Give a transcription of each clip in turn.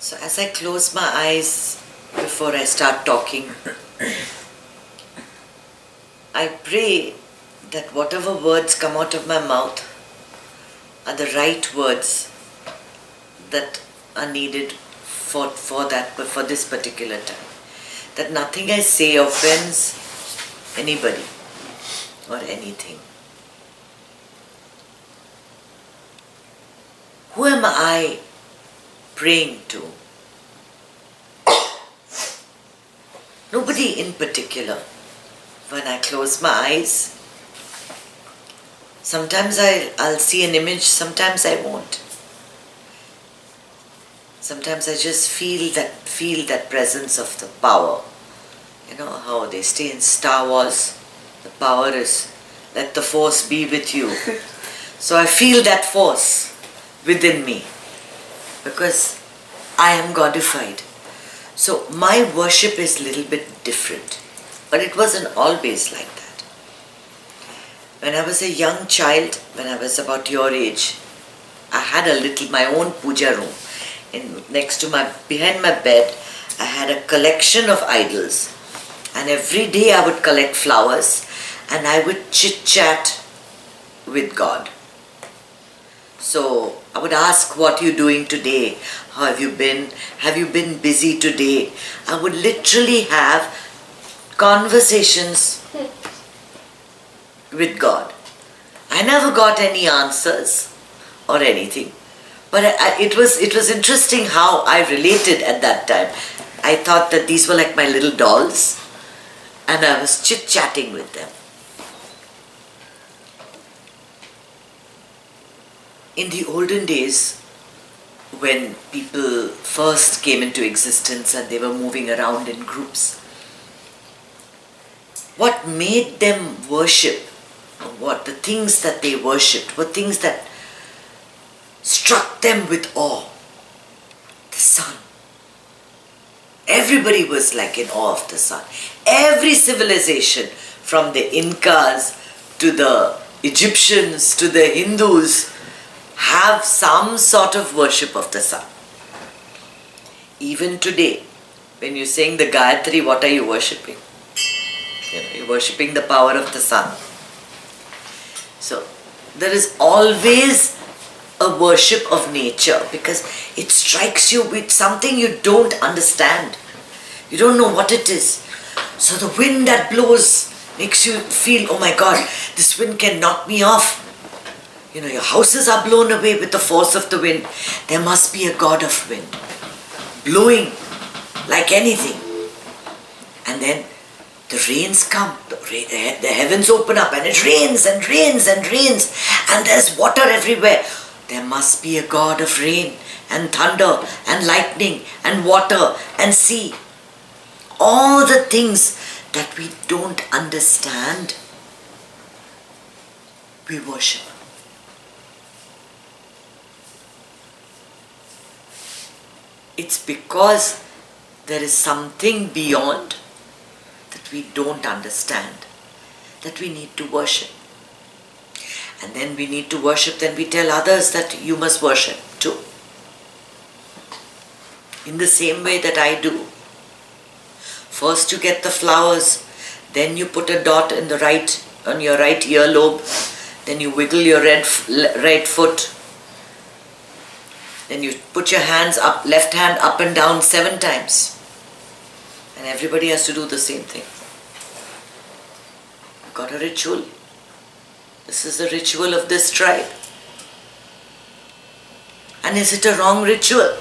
So as I close my eyes before I start talking, I pray that whatever words come out of my mouth are the right words that are needed for this particular time. That nothing I say offends anybody or anything. Who am I praying to? Nobody in particular. When I close my eyes, sometimes I'll see an image, sometimes I won't. Sometimes I just feel that presence of the power. You know how they say in Star Wars, the power is, let the force be with you. So I feel that force within me because I am Godified. So my worship is a little bit different, but it wasn't always like that. When I was a young child, when I was about your age, I had my own puja room. Behind my bed, I had a collection of idols, and every day I would collect flowers and I would chit-chat with God. So I would ask, what are you doing today? How have you been? Have you been busy today? I would literally have conversations with God. I never got any answers or anything. But it was interesting how I related at that time. I thought that these were like my little dolls and I was chit-chatting with them. In the olden days, when people first came into existence and they were moving around in groups, what made them worship, the things that they worshipped were things that struck them with awe. The sun. Everybody was like in awe of the sun. Every civilization, from the Incas to the Egyptians to the Hindus, have some sort of worship of the sun. Even today, when you're saying the Gayatri, what are you worshipping? You're worshipping the power of the sun. So there is always a worship of nature because it strikes you with something you don't understand. You don't know what it is. So the wind that blows makes you feel, oh my God, this wind can knock me off. Your houses are blown away with the force of the wind. There must be a God of wind, blowing like anything. And then the rains come, the heavens open up and it rains and rains and rains and there's water everywhere. There must be a God of rain and thunder and lightning and water and sea. All the things that we don't understand, we worship. It's because there is something beyond that we don't understand that we need to worship. And then we need to worship, then we tell others that you must worship too. In the same way that I do. First you get the flowers, then you put a dot on your right earlobe, then you wiggle your right foot, then you put your hands up, left hand up and down 7 times. And everybody has to do the same thing. You've got a ritual. This is the ritual of this tribe. And is it a wrong ritual?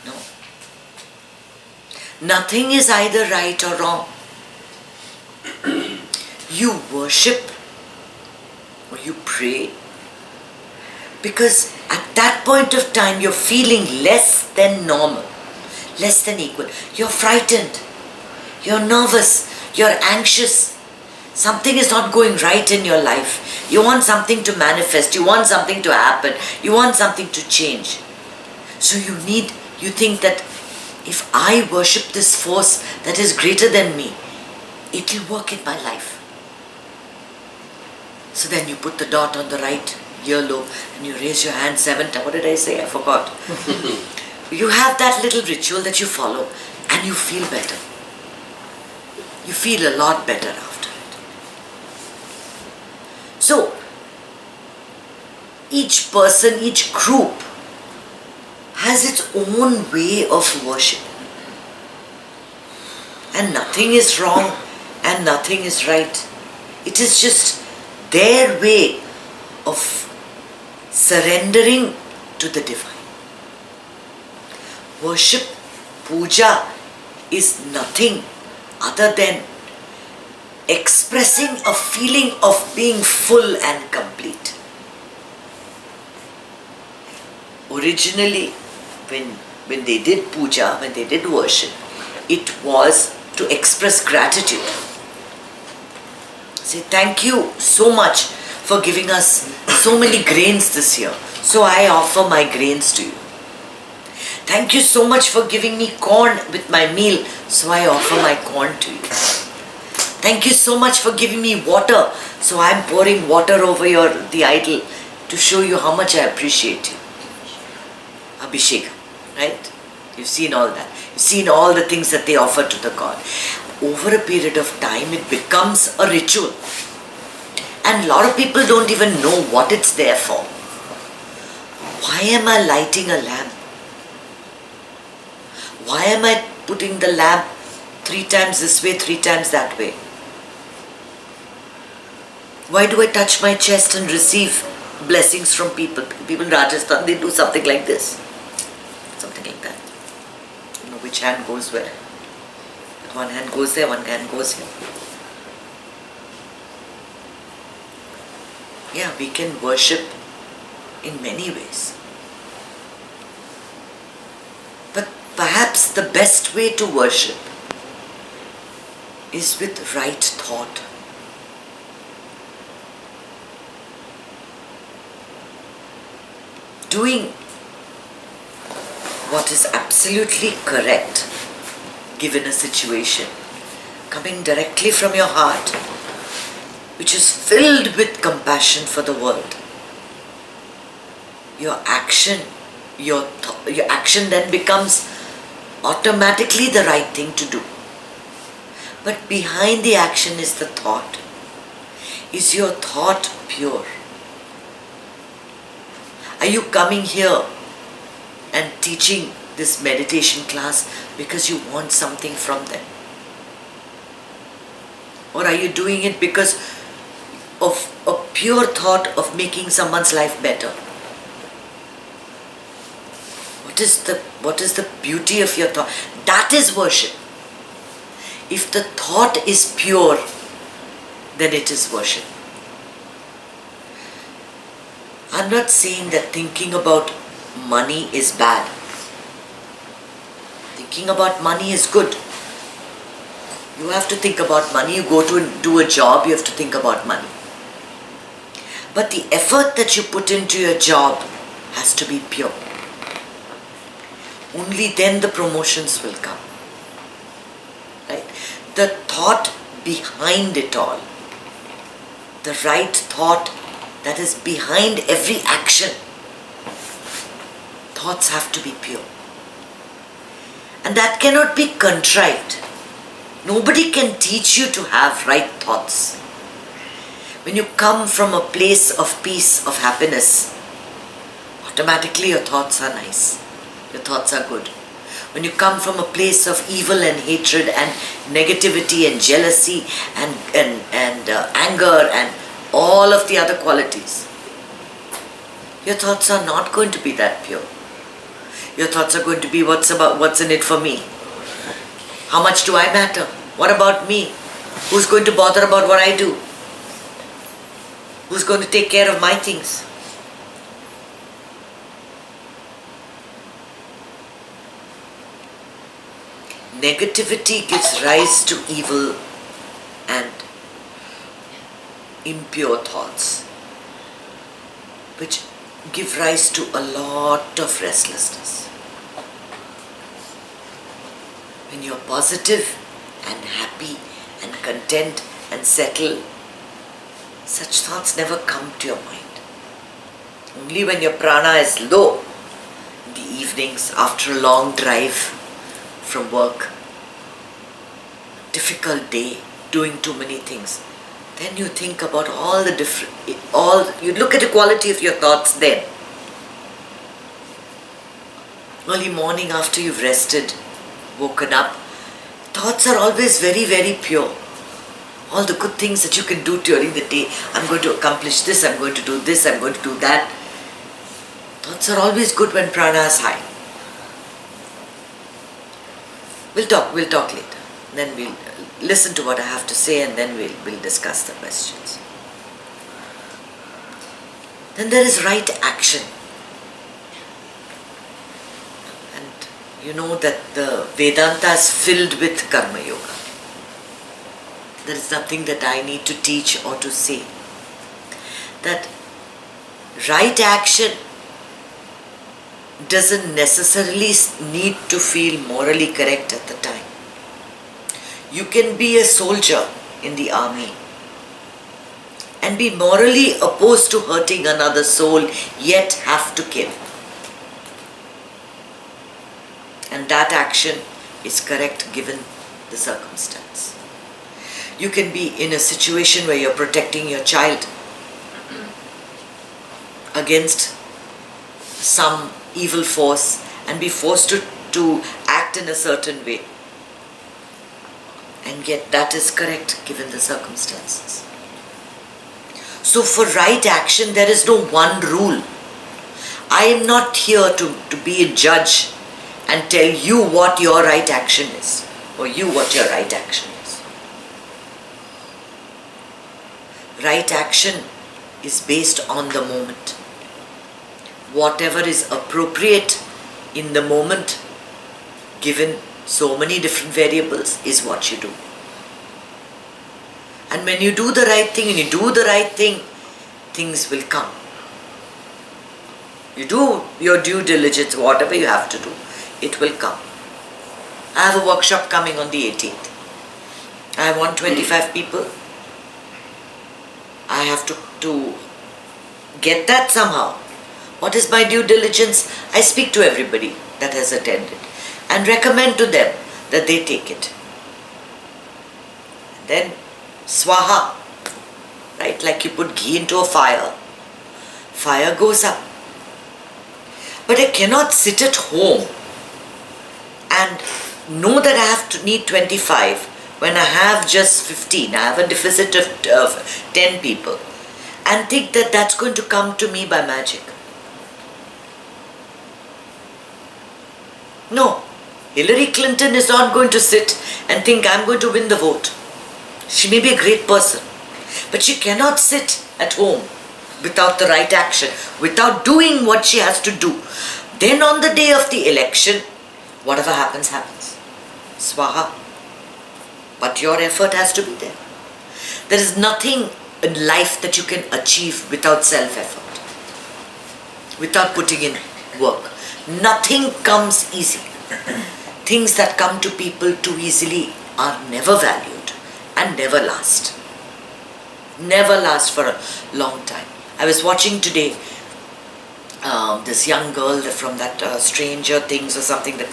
No. Nothing is either right or wrong. You worship or you pray because at that point of time you're feeling less than normal, less than equal. You're frightened, you're nervous, you're anxious. Something is not going right in your life. You want something to manifest, you want something to happen, you want something to change. So you think that if I worship this force that is greater than me, it will work in my life. So then you put the dot on the right earlobe and you raise your hand 7 times. What did I say? I forgot. you have that little ritual that you follow and you feel better. You feel a lot better after it. So, each person, each group has its own way of worship. And nothing is wrong and nothing is right. It is just their way of surrendering to the divine. Worship, puja, is nothing other than expressing a feeling of being full and complete. Originally, when they did puja, when they did worship, it was to express gratitude. Say, thank you so much for giving us so many grains this year. So I offer my grains to you. Thank you so much for giving me corn with my meal. So I offer my corn to you. Thank you so much for giving me water. So I'm pouring water over the idol to show you how much I appreciate you. Abhishek, right? You've seen all that. You've seen all the things that they offer to the god. Over a period of time, it becomes a ritual. And a lot of people don't even know what it's there for. Why am I lighting a lamp? Why am I putting the lamp 3 times this way, 3 times that way? Why do I touch my chest and receive blessings from people? People in Rajasthan, they do something like this. Something like that. You know which hand goes where. One hand goes there, one hand goes here. Yeah, we can worship in many ways. But perhaps the best way to worship is with right thought. Doing what is absolutely correct given a situation, coming directly from your heart, which is filled with compassion for the world. Your action then becomes automatically the right thing to do. But behind the action is the thought. Is your thought pure? Are you coming here and teaching this meditation class because you want something from them? Or are you doing it because of a pure thought of making someone's life better? What is the beauty of your thought? That is worship. If the thought is pure, then it is worship. I'm not saying that thinking about money is bad. Thinking about money is good. You have to think about money. You go to do a job, you have to think about money. But the effort that you put into your job has to be pure. Only then the promotions will come. Right? The thought behind it all, the right thought that is behind every action, thoughts have to be pure. And that cannot be contrite. Nobody can teach you to have right thoughts. When you come from a place of peace, of happiness, automatically your thoughts are nice. Your thoughts are good. When you come from a place of evil and hatred and negativity and jealousy and anger and all of the other qualities, your thoughts are not going to be that pure. Your thoughts are going to be what's in it for me? How much do I matter? What about me? Who's going to bother about what I do? Who's going to take care of my things? Negativity gives rise to evil and impure thoughts, which give rise to a lot of restlessness. When you're positive and happy and content and settled, such thoughts never come to your mind. Only when your prana is low, in the evening evenings after a long drive from work, difficult day, doing too many things, then you think about all the you look at the quality of your thoughts then. Early morning after you've rested, woken up, thoughts are always very, very pure. All the good things that you can do during the day. I'm going to accomplish this, I'm going to do this, I'm going to do that. Thoughts are always good when prana is high. We'll talk later. Then we'll listen to what I have to say and then we'll discuss the questions. Then there is right action. And you know that the Vedanta is filled with Karma Yoga. There is nothing that I need to teach or to say. That right action doesn't necessarily need to feel morally correct at the time. You can be a soldier in the army and be morally opposed to hurting another soul, yet have to kill. And that action is correct given the circumstance. You can be in a situation where you're protecting your child against some evil force and be forced to act in a certain way. And yet that is correct given the circumstances. So for right action, there is no one rule. I am not here to be a judge and tell you what your right action is, or you what your right action is. Right action is based on the moment. Whatever is appropriate in the moment, given so many different variables, is what you do. And when you do the right thing and you do the right thing, things will come. You do your due diligence, whatever you have to do, it will come. I have a workshop coming on the 18th. I have 125 people. I have to get that somehow. What is my due diligence? I speak to everybody that has attended and recommend to them that they take it. And then swaha, right? Like you put ghee into a fire, fire goes up. But I cannot sit at home and know that I have to need 25 when I have just 15. I have a deficit of 10 people and think that that's going to come to me by magic. No, Hillary Clinton is not going to sit and think I'm going to win the vote. She may be a great person, but she cannot sit at home without the right action, without doing what she has to do. Then on the day of the election, whatever happens, happens. Swaha. But your effort has to be there. There is nothing in life that you can achieve without self-effort, without putting in work. Nothing comes easy. Things that come to people too easily are never valued and never last. Never last for a long time. I was watching today this young girl from that Stranger Things or something, that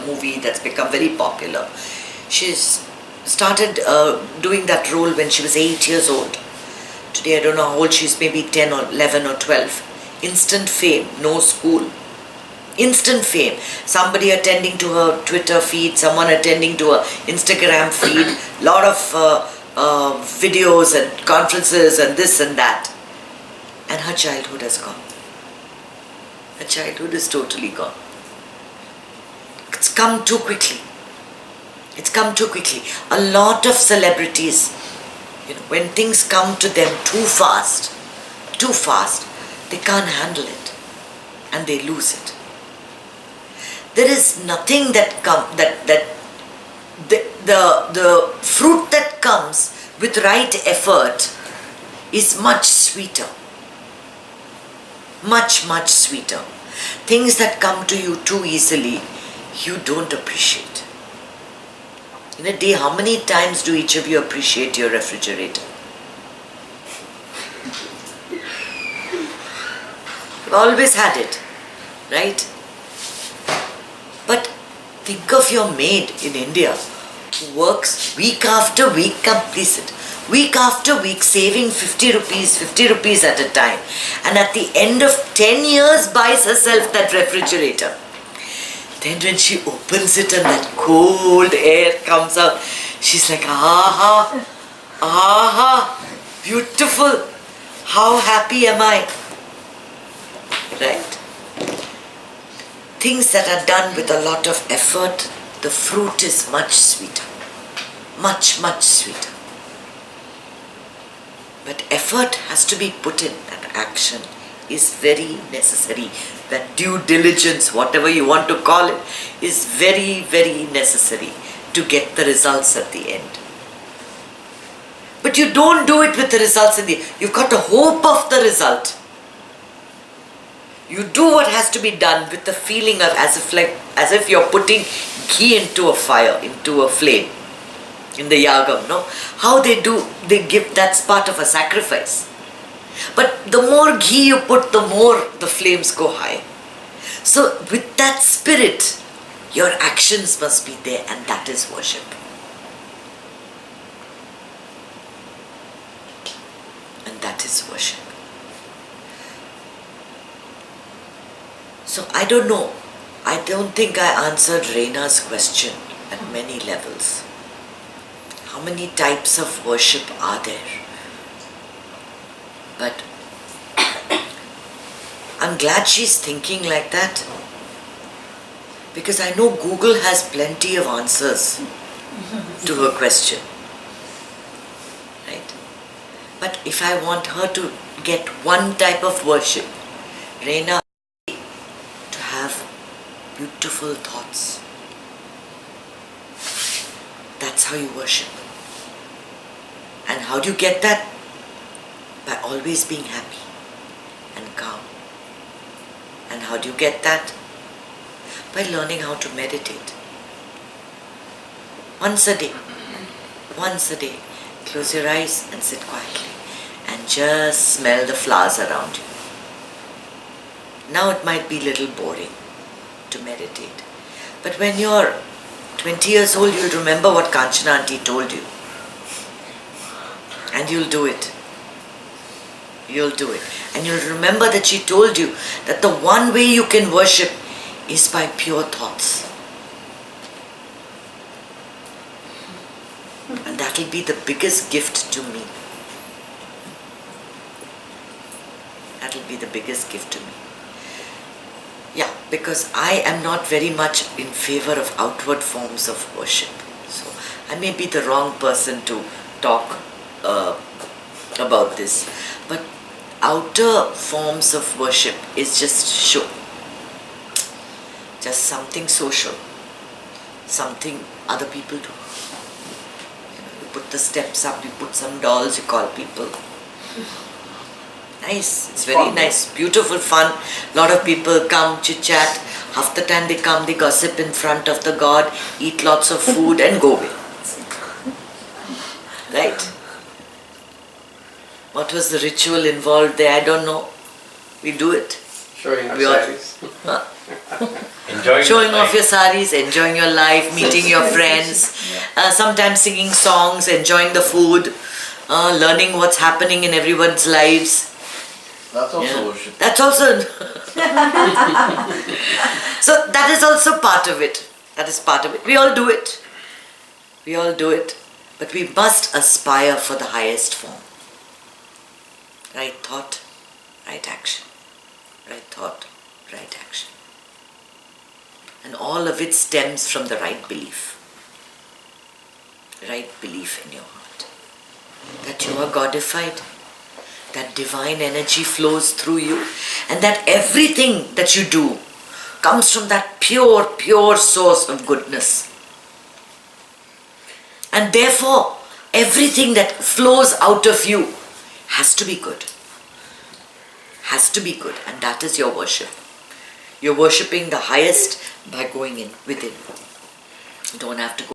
movie that's become very popular. She's started doing that role when she was 8 years old. Today I don't know how old she is, maybe 10 or 11 or 12. Instant fame, no school. Instant fame. Somebody attending to her Twitter feed, someone attending to her Instagram feed, lot of videos and conferences and this and that. And her childhood has gone. Her childhood is totally gone. It's come too quickly. It's come too quickly. A lot of celebrities, when things come to them too fast, they can't handle it and they lose it. There is nothing that the fruit that comes with right effort is much sweeter. Much, much sweeter. Things that come to you too easily, you don't appreciate. In a day, how many times do each of you appreciate your refrigerator? You've always had it, right? Think of your maid in India who works week after week, complicit, week after week, saving 50 rupees at a time. And at the end of 10 years buys herself that refrigerator. Then when she opens it and that cold air comes out, she's like, aha, aha, beautiful. How happy am I? Right? Things that are done with a lot of effort, the fruit is much sweeter. Much, much sweeter. But effort has to be put in, and action is very necessary. That due diligence, whatever you want to call it, is very, very necessary to get the results at the end. But you don't do it with the results in the end. You've got a hope of the result. You do what has to be done with the feeling of as if you're putting ghee into a fire, into a flame. In the yagam, no? How they give, that's part of a sacrifice. But the more ghee you put, the more the flames go high. So with that spirit, your actions must be there, and that is worship. And that is worship. So I don't know. I don't think I answered Reina's question at many levels. How many types of worship are there? But I'm glad she's thinking like that, because I know Google has plenty of answers to her question. Right? But if I want her to get one type of worship, Reina, to have beautiful thoughts. That's how you worship. And how do you get that? By always being happy and calm. And how do you get that? By learning how to meditate. Once a day. Once a day. Close your eyes and sit quietly. And just smell the flowers around you. Now it might be a little boring to meditate. But when you're 20 years old, you'll remember what Kanchana auntie told you. And you'll do it. You'll do it. And you'll remember that she told you that the one way you can worship is by pure thoughts. And that'll be the biggest gift to me. That'll be the biggest gift to me. Yeah, because I am not very much in favor of outward forms of worship. So I may be the wrong person to talk about this. But outer forms of worship is just show. Just something social. Something other people do. You put the steps up, you put some dolls, you call people. Nice, it's very nice, beautiful, fun. Lot of people come, chit chat. Half the time they come, they gossip in front of the god, eat lots of food and go away. Right? What was the ritual involved there? I don't know. We do it. Showing our saris. Showing off your saris, enjoying your life, meeting your friends, sometimes singing songs, enjoying the food, learning what's happening in everyone's lives. That's also worship. That's also... So that is also part of it. That is part of it. We all do it. We all do it. But we must aspire for the highest form. Right thought, right action. Right thought, right action. And all of it stems from the right belief. Right belief in your heart. That you are Godified. That divine energy flows through you. And that everything that you do comes from that pure, pure source of goodness. And therefore, everything that flows out of you has to be good. Has to be good. And that is your worship. You're worshipping the highest by going in within. You don't have to go